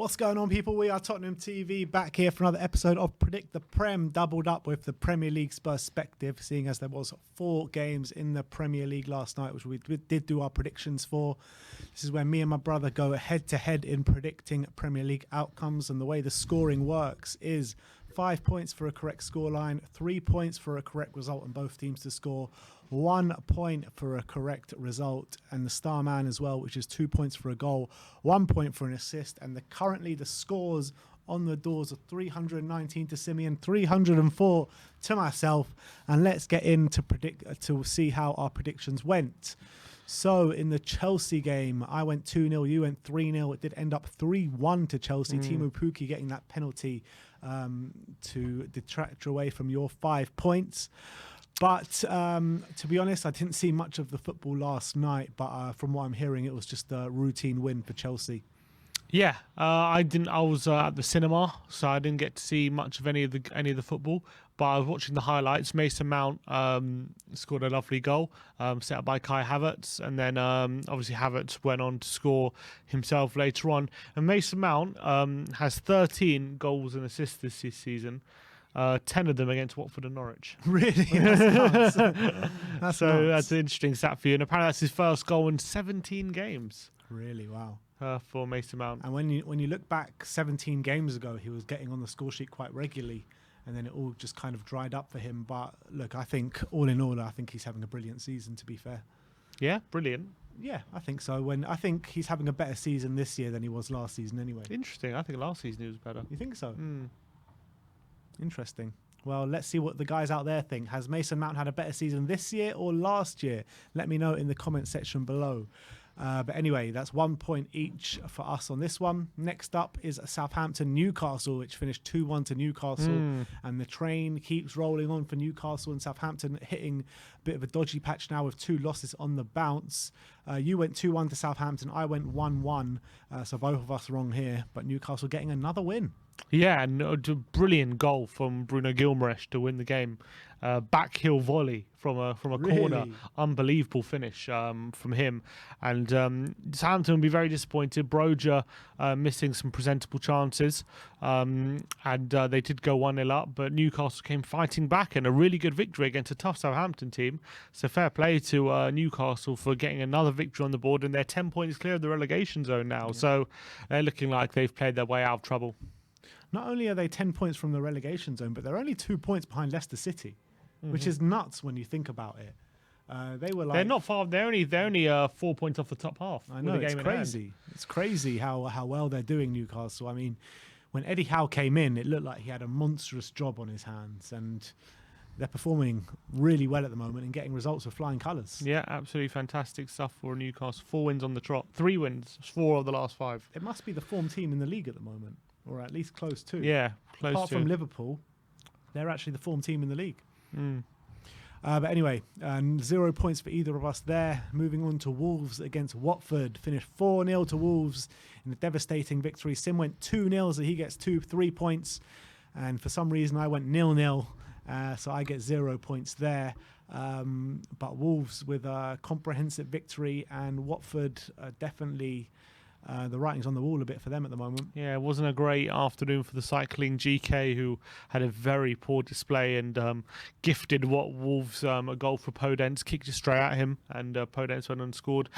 What's going on, people? We are Tottenham TV, back here for another episode of Predict the Prem, doubled up with the Premier League's perspective, seeing as there was 4 games in the Premier League last night, which we did do our predictions for. This is where me and my brother go head-to-head in predicting Premier League outcomes, and the way the scoring works is 5 points for a correct scoreline, 3 points for a correct result and both teams to score, 1 point for a correct result, and the star man as well, which is 2 points for a goal, 1 point for an assist. And currently the scores on the doors are 319 to Simeon, 304 to myself. And let's get in to see how our predictions went. So in the Chelsea game, I went 2-0, you went 3-0. It did end up 3-1 to Chelsea. Timo Pukki getting that penalty to detract away from your 5 points. But to be honest, I didn't see much of the football last night. But from what I'm hearing, it was just a routine win for Chelsea. Yeah, I didn't. I was at the cinema, so I didn't get to see much of any of the football. But I was watching the highlights. Mason Mount scored a lovely goal, set up by Kai Havertz, and then obviously Havertz went on to score himself later on. And Mason Mount has 13 goals and assists this season. 10 of them against Watford and Norwich. Really? That's nuts. That's an interesting stat for you. And apparently that's his first goal in 17 games. Really? Wow. For Mason Mount. And when you look back 17 games ago, he was getting on the score sheet quite regularly, and then it all just kind of dried up for him. But look, I think all in all, I think he's having a brilliant season, to be fair. Yeah, brilliant. Yeah, I think so. I think he's having a better season this year than he was last season anyway. Interesting. I think last season he was better. You think so? Interesting. Well, let's see what the guys out there think. Has Mason Mount had a better season this year or last year? Let me know in the comment section below. But anyway, that's 1 point each for us on this one. Next up is Southampton Newcastle, which finished 2-1 to Newcastle. And the train keeps rolling on for Newcastle, and Southampton hitting a bit of a dodgy patch now with 2 losses on the bounce. You went 2-1 to Southampton. I went 1-1. So both of us wrong here. But Newcastle getting another win. Yeah, and a brilliant goal from Bruno Guimaraes to win the game. Back heel volley from a corner. Unbelievable finish from him. And Southampton will be very disappointed. Broja missing some presentable chances. And they did go 1-0 up, but Newcastle came fighting back, and a really good victory against a tough Southampton team. So fair play to Newcastle for getting another victory on the board, and they're 10 points clear of the relegation zone now. Yeah. So they're looking like they've played their way out of trouble. Not only are they 10 points from the relegation zone, but they're only 2 points behind Leicester City, which is nuts when you think about it. They're not far. They're only 4 points off the top half. I know, it's crazy. It's crazy how well they're doing, Newcastle. I mean, when Eddie Howe came in, it looked like he had a monstrous job on his hands, and they're performing really well at the moment and getting results with flying colours. Yeah, absolutely fantastic stuff for Newcastle. 4 wins on the trot. 3 wins, 4 of the last 5. It must be the form team in the league at the moment, or at least close to. Yeah, close to. Apart from Liverpool, they're actually the form team in the league. But anyway, 0 points for either of us there. Moving on to Wolves against Watford. Finished 4-0 to Wolves in a devastating victory. Sim went 2-0, so he gets 3 points. And for some reason, I went 0-0, so I get 0 points there. But Wolves with a comprehensive victory, and Watford definitely... the writing's on the wall a bit for them at the moment. Yeah, it wasn't a great afternoon for the cycling GK, who had a very poor display and gifted Wolves a goal for Podence, kicked it straight at him, and Podence went and scored.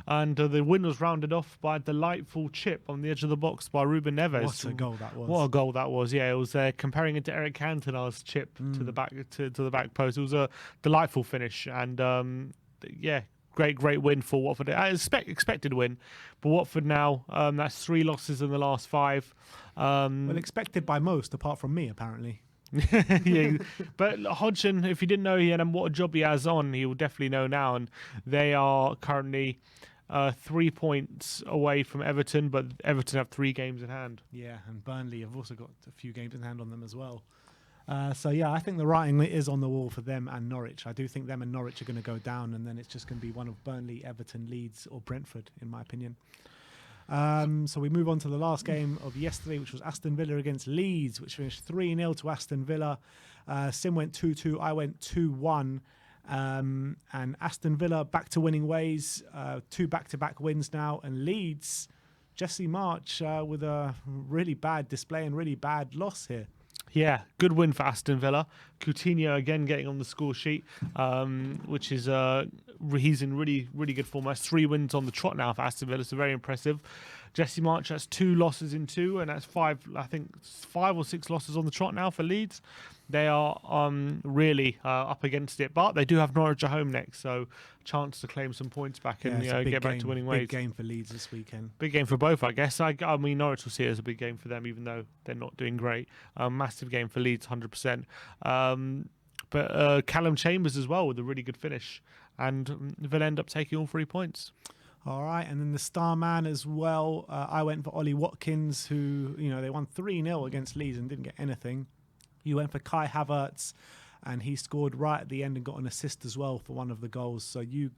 And the win was rounded off by a delightful chip on the edge of the box by Ruben Neves. What a goal that was. What a goal that was, yeah. It was comparing it to Eric Cantona's chip to the back to the back post. It was a delightful finish, and yeah, Great win for Watford. I expected win, but Watford now, that's 3 losses in the last 5. Well, expected by most, apart from me, apparently. Yeah, but Hodgson, if you didn't know what a job he has on, he will definitely know now. And they are currently 3 points away from Everton, but Everton have 3 games in hand. Yeah, and Burnley have also got a few games in hand on them as well. So, yeah, I think the writing is on the wall for them and Norwich. I do think them and Norwich are going to go down, and then it's just going to be one of Burnley, Everton, Leeds or Brentford, in my opinion. So we move on to the last game of yesterday, which was Aston Villa against Leeds, which finished 3-0 to Aston Villa. Sim went 2-2, I went 2-1. And Aston Villa back to winning ways, 2 back-to-back wins now, and Leeds Jesse March with a really bad display and really bad loss here. Yeah, good win for Aston Villa. Coutinho again getting on the score sheet, which is he's in really, really good form. That's 3 wins on the trot now for Aston Villa, so very impressive. Jesse March, that's 2 losses in 2, and that's 5 or 6 losses on the trot now for Leeds. They are really up against it, but they do have Norwich at home next, so chance to claim some points back and get back to winning ways. Big game for Leeds this weekend. Big game for both, I guess. I mean, Norwich will see it as a big game for them, even though they're not doing great. Massive game for Leeds, 100%. But Callum Chambers as well with a really good finish, and Villa end up taking all 3 points. All right, and then the star man as well. I went for Ollie Watkins, who they won 3-0 against Leeds and didn't get anything. You went for Kai Havertz, and he scored right at the end and got an assist as well for one of the goals. So you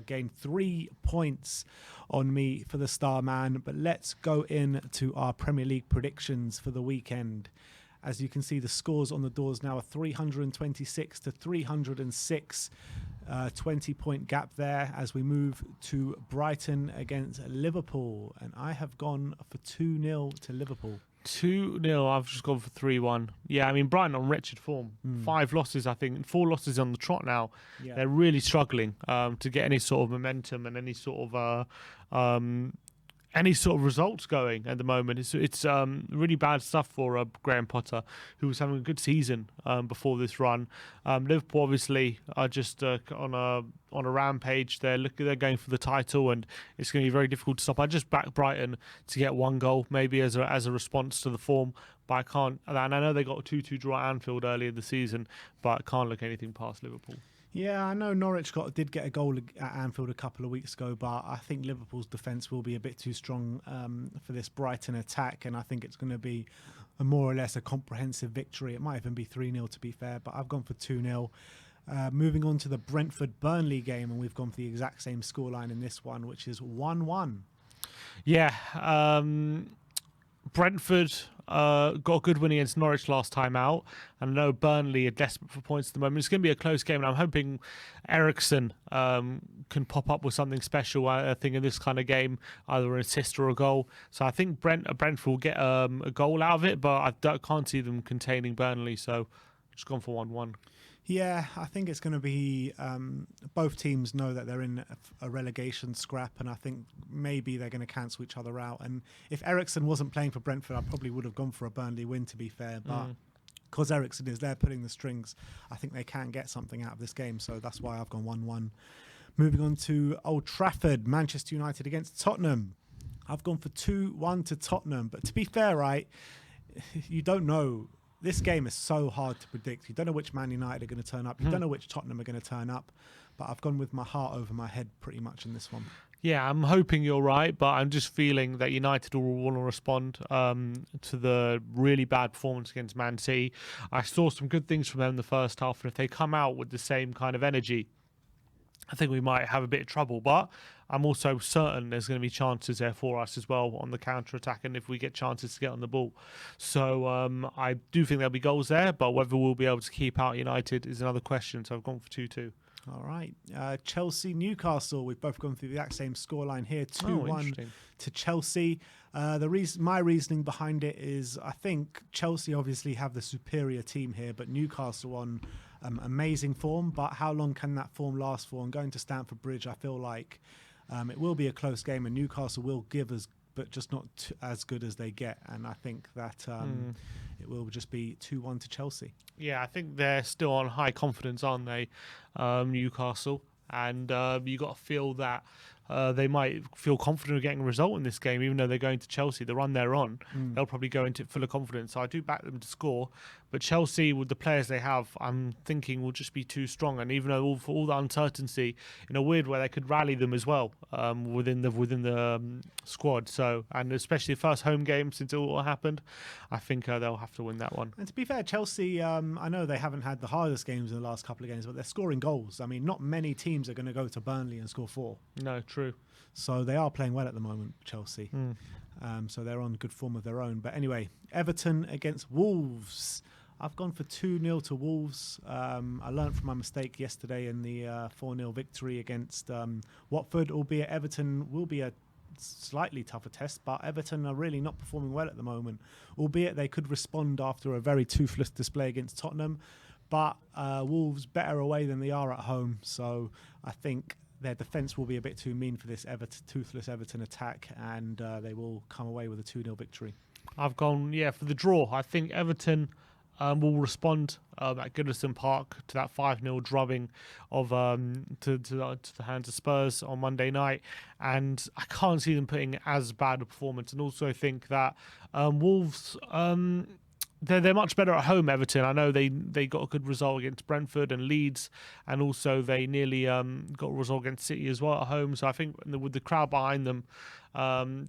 gained 3 points on me for the star man. But let's go into our Premier League predictions for the weekend. As you can see, the scores on the doors now are 326 to 306. 20-point gap there as we move to Brighton against Liverpool. And I have gone for 2-0 to Liverpool. 2-0, I've just gone for 3-1. Yeah, I mean, Brighton on wretched form. 5 losses, I think. 4 losses on the trot now. Yeah. They're really struggling to get any sort of momentum and any sort of results going at the moment. It's really bad stuff for Graham Potter, who was having a good season before this run. Liverpool obviously are just on a rampage. They're going for the title, and it's going to be very difficult to stop. I just backed Brighton to get 1 goal, maybe as a response to the form, but I can't. And I know they got a 2-2 draw at Anfield earlier in the season, but I can't look anything past Liverpool. Yeah, I know Norwich did get a goal at Anfield a couple of weeks ago, but I think Liverpool's defence will be a bit too strong for this Brighton attack, and I think it's going to be more or less a comprehensive victory. It might even be 3-0 to be fair, but I've gone for 2-0. Moving on to the Brentford Burnley game, and we've gone for the exact same scoreline in this one, which is 1-1. Yeah, Brentford got a good win against Norwich last time out, and I know Burnley are desperate for points at the moment. It's going to be a close game, and I'm hoping Eriksen can pop up with something special, I think, in this kind of game, either an assist or a goal. So I think Brentford will get a goal out of it, but I can't see them containing Burnley, so I've just gone for 1-1. Yeah, I think it's going to be both teams know that they're in a relegation scrap, and I think maybe they're going to cancel each other out. And if Eriksen wasn't playing for Brentford, I probably would have gone for a Burnley win, to be fair. But because Eriksen is there putting the strings, I think they can get something out of this game. So that's why I've gone 1-1. Moving on to Old Trafford, Manchester United against Tottenham. I've gone for 2-1 to Tottenham. But to be fair, right, you don't know. This game is so hard to predict. You don't know which Man United are going to turn up. You don't know which Tottenham are going to turn up. But I've gone with my heart over my head pretty much in this one. Yeah, I'm hoping you're right, but I'm just feeling that United will want to respond to the really bad performance against Man City. I saw some good things from them in the first half, and if they come out with the same kind of energy, I think we might have a bit of trouble. But I'm also certain there's going to be chances there for us as well on the counter-attack, and if we get chances to get on the ball. So I do think there'll be goals there, but whether we'll be able to keep out United is another question. So I've gone for 2-2. All right. Chelsea-Newcastle. We've both gone through the exact same scoreline here. 2-1 to Chelsea. My reasoning behind it is I think Chelsea obviously have the superior team here, but Newcastle on amazing form. But how long can that form last for? And going to Stamford Bridge, I feel like it will be a close game, and Newcastle will give us, but just not as good as they get. And I think that it will just be 2-1 to Chelsea. Yeah, I think they're still on high confidence, aren't they, Newcastle? And you got to feel that they might feel confident of getting a result in this game, even though they're going to Chelsea. The run they're on, they'll probably go into it full of confidence. So I do back them to score. But Chelsea, with the players they have, I'm thinking will just be too strong. And even though for all the uncertainty, in a weird way, they could rally them as well within the squad. So, and especially the first home game since it all happened, I think they'll have to win that one. And to be fair, Chelsea, I know they haven't had the hardest games in the last couple of games, but they're scoring goals. I mean, not many teams are going to go to Burnley and score 4. No, true. So they are playing well at the moment, Chelsea. So they're on good form of their own. But anyway, Everton against Wolves. I've gone for 2-0 to Wolves. I learned from my mistake yesterday in the 4-0 victory against Watford, albeit Everton will be a slightly tougher test, but Everton are really not performing well at the moment, albeit they could respond after a very toothless display against Tottenham. But Wolves better away than they are at home, so I think their defence will be a bit too mean for this toothless Everton attack, and they will come away with a 2-0 victory. I've gone, for the draw. I think Everton will respond at Goodison Park to that 5-0 drubbing of to the hands of Spurs on Monday night, and I can't see them putting as bad a performance. And also think that Wolves. They're much better at home, Everton. I know they got a good result against Brentford and Leeds, and also they nearly got a result against City as well at home. So I think with the crowd behind them,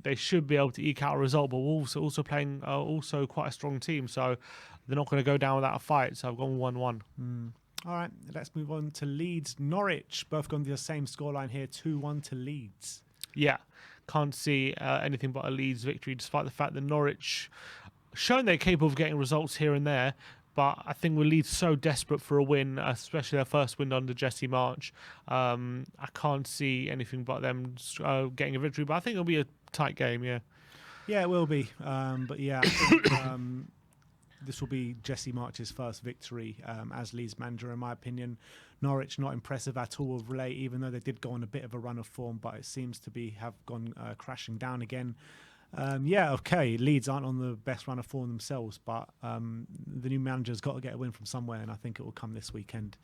they should be able to eke out a result. But Wolves are also playing also quite a strong team, so they're not going to go down without a fight. So I've gone 1-1. All right, let's move on to Leeds Norwich. Both gone to the same scoreline here, 2-1 to Leeds. Yeah, can't see anything but a Leeds victory, despite the fact that Norwich shown they're capable of getting results here and there, but I think with Leeds so desperate for a win, especially their first win under Jesse March, I can't see anything but them getting a victory. But I think it'll be a tight game, yeah. Yeah, it will be. But yeah, I think this will be Jesse March's first victory as Leeds manager, in my opinion. Norwich not impressive at all of late, even though they did go on a bit of a run of form, but it seems to have gone crashing down again. Leeds aren't on the best run of form themselves, but the new manager's got to get a win from somewhere, and I think it will come this weekend.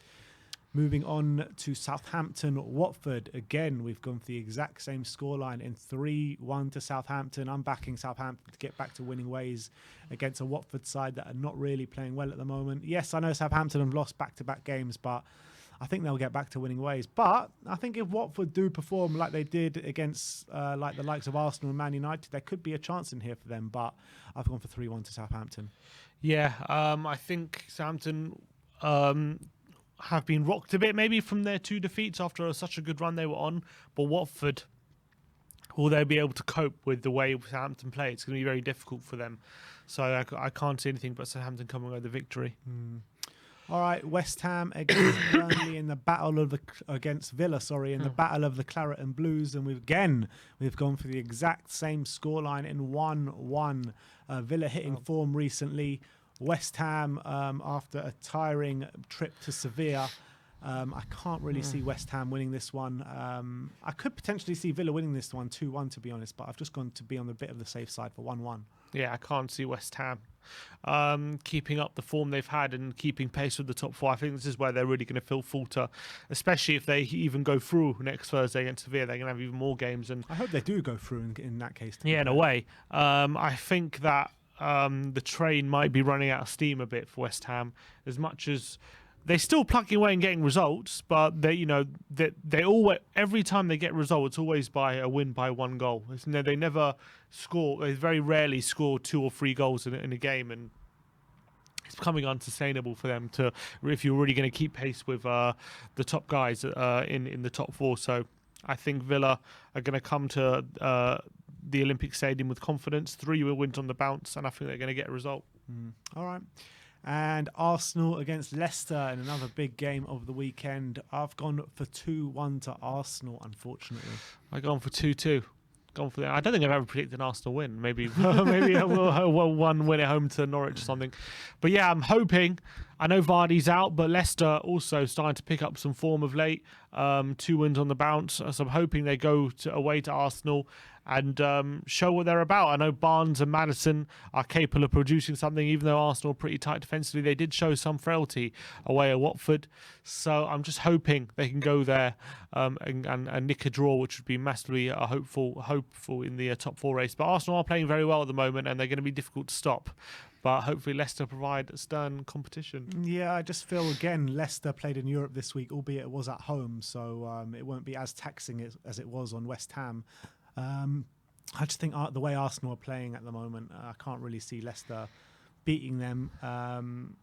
Moving on to Southampton Watford. Again, we've gone for the exact same scoreline in 3-1 to Southampton. I'm backing Southampton to get back to winning ways against a Watford side that are not really playing well at the moment. Yes, I know Southampton have lost back-to-back games, but I think they'll get back to winning ways. But I think if Watford do perform like they did against like the likes of Arsenal and Man United, there could be a chance in here for them. But I've gone for 3-1 to Southampton. Yeah, I think Southampton have been rocked a bit maybe from their 2 defeats after such a good run they were on. But Watford, will they be able to cope with the way Southampton play? It's going to be very difficult for them. So I can't see anything but Southampton coming away with the victory. All right, West Ham against Burnley in the battle of against Villa, the battle of the Claret and Blues, and we've gone for the exact same scoreline in 1-1. Villa hitting form recently. West Ham after a tiring trip to Sevilla. I can't really see West Ham winning this one. I could potentially see Villa winning this one 2-1, to be honest, but I've just gone to be on the bit of the safe side for 1-1. Yeah, I can't see West Ham keeping up the form they've had and keeping pace with the top 4. I think this is where they're really going to falter, especially if they even go through next Thursday against Sevilla. They're going to have even more games. And I hope they do go through in that case. Yeah, in a way. I think that the train might be running out of steam a bit for West Ham, as much as they're still plucking away and getting results, but they always, every time they get results, always by a win by 1 goal. They never score. They very rarely score 2 or 3 goals in a game, and it's becoming unsustainable for them to, if you're really going to keep pace with the top guys in the top 4. So I think Villa are going to come to the Olympic Stadium with confidence. 3 wins on the bounce, and I think they're going to get a result. All right. And Arsenal against Leicester in another big game of the weekend. I've gone for 2-1 to Arsenal, unfortunately. I've gone for 2-2. Gone for that. I don't think I've ever predicted an Arsenal win. Maybe I will one win at home to Norwich or something. But yeah, I'm hoping. I know Vardy's out, but Leicester also starting to pick up some form of late. 2 wins on the bounce. So I'm hoping they go away to Arsenal and show what they're about. I know Barnes and Maddison are capable of producing something, even though Arsenal are pretty tight defensively. They did show some frailty away at Watford. So I'm just hoping they can go there and nick a draw, which would be massively hopeful in the top 4 race. But Arsenal are playing very well at the moment, and they're going to be difficult to stop. But hopefully Leicester provide stern competition. Yeah, I just feel, again, Leicester played in Europe this week, albeit it was at home, so it won't be as taxing as it was on West Ham. I just think the way Arsenal are playing at the moment, I can't really see Leicester beating them,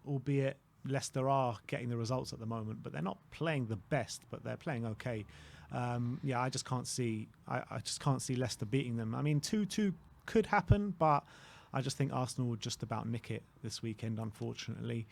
albeit Leicester are getting the results at the moment, but they're not playing the best, but they're playing okay. I just can't see Leicester beating them. I mean, 2-2 could happen, but I just think Arsenal would just about nick it this weekend, unfortunately.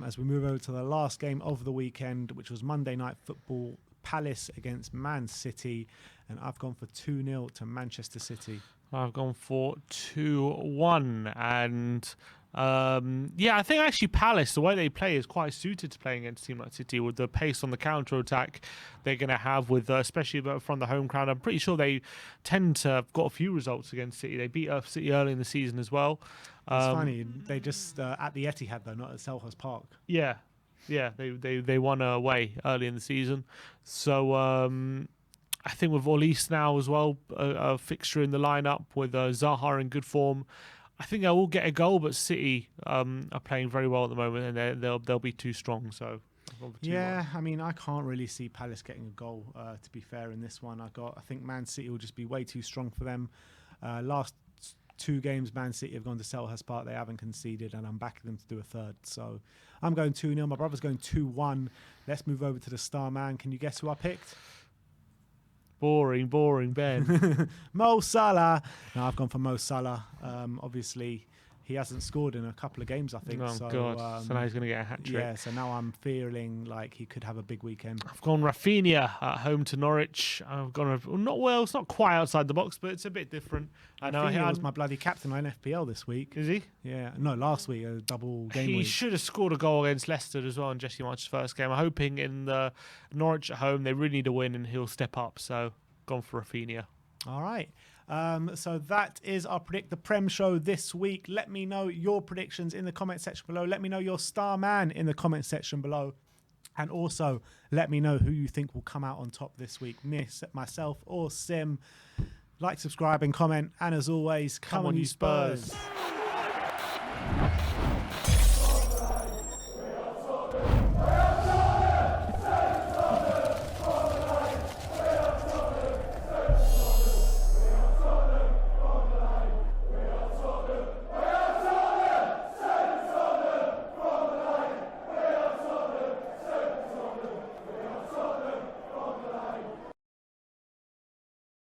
As we move over to the last game of the weekend, which was Monday Night Football, Palace against Man City, and I've gone for 2-0 to Manchester City. I've gone for 2-1, and I think actually Palace, the way they play is quite suited to playing against a team like City with the pace on the counter attack they're going to have with, especially from the home crowd. I'm pretty sure they tend to have got a few results against City. They beat City early in the season as well. It's funny, they just at the Etihad though, not at Selhurst Park. Yeah, they won away early in the season. So I think with Olise now as well, a fixture in the lineup with Zaha in good form, I think they will get a goal. But City are playing very well at the moment, and they'll be too strong. So yeah, I mean, I can't really see Palace getting a goal. To be fair, in this one, I think Man City will just be way too strong for them. Last 2 games, Man City have gone to Selhurst Park. They haven't conceded, and I'm backing them to do a third. So I'm going 2-0. My brother's going 2-1. Let's move over to the star man. Can you guess who I picked? Boring, Ben. Mo Salah. No, I've gone for Mo Salah. Obviously, he hasn't scored in a couple of games, I think. Oh, so, God. So now he's going to get a hat-trick. Yeah, so now I'm feeling like he could have a big weekend. I've gone Rafinha at home to Norwich. I've gone it's not quite outside the box, but it's a bit different. I know Rafinha was my bloody captain on FPL this week. Is he? Yeah. No, last week, a double game He week. should have scored a goal against Leicester as well in Jesse March's first game. I'm hoping in the Norwich at home, they really need a win and he'll step up. So gone for Rafinha. All right. So that is our Predict the Prem show this week. Let me know your predictions in the comment section below. Let me know your star man in the comment section below. And also, let me know who you think will come out on top this week, myself or Sim. Like, subscribe and comment. And as always, come on you Spurs.